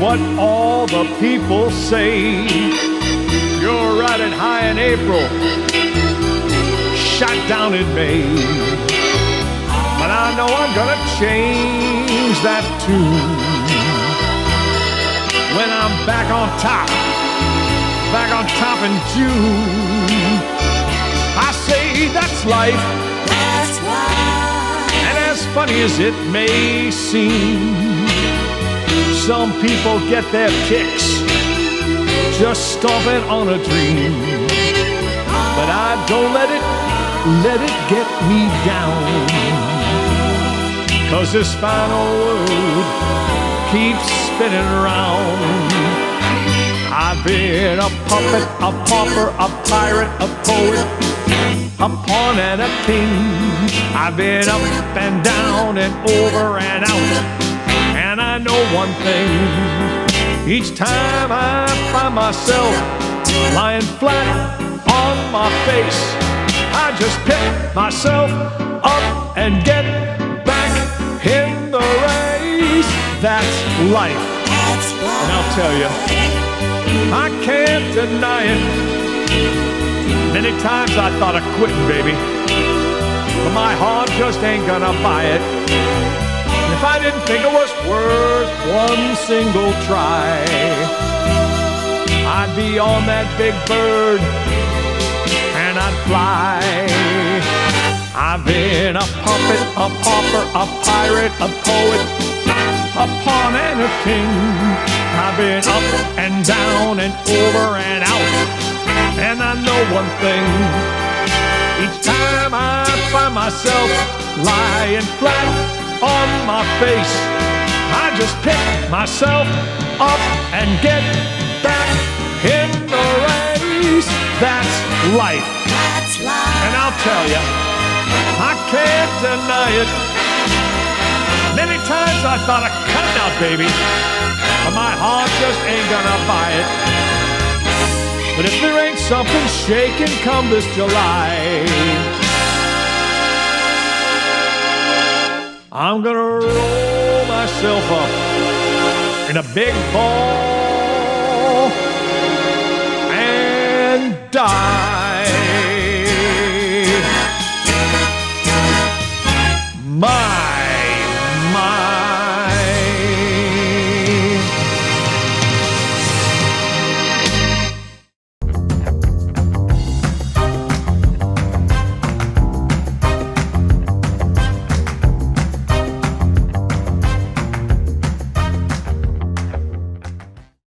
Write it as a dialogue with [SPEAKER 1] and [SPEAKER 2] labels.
[SPEAKER 1] what all the people say. You're riding high in April, shot down in May. But I know I'm gonna change that tune when I'm back on top in June. I say that's life,
[SPEAKER 2] That's life.
[SPEAKER 1] and as funny as it may seem, some people get their kicks just stomping on a dream. But I don't let it get me down, 'cause this final world keeps spinning around. I've been a puppet, a pauper, a pirate, a poet, a pawn and a king. I've been up and down and over and out, and I know one thing. Each time I find myself lying flat on my face, I just pick myself up and get back in the race. That's life.
[SPEAKER 2] That's life.
[SPEAKER 1] And I'll tell you, I can't deny it. Many times I thought of quitting, baby, but my heart just ain't gonna buy it. And if I didn't think it was worth one single try, I'd be on that big bird and I'd fly. I've been a puppet, a pauper, a pirate, a poet, a pawn and a king. I've been up and down and over and out, and I know one thing. Each time I find myself lying flat on my face, I just pick myself up and get back in the race. That's life.
[SPEAKER 2] That's life.
[SPEAKER 1] And I'll tell you, I can't deny it. Many times I thought of cutting out, baby, but my heart just ain't gonna buy it. But if there ain't something shaking come this July, I'm gonna roll myself up in a big ball and die.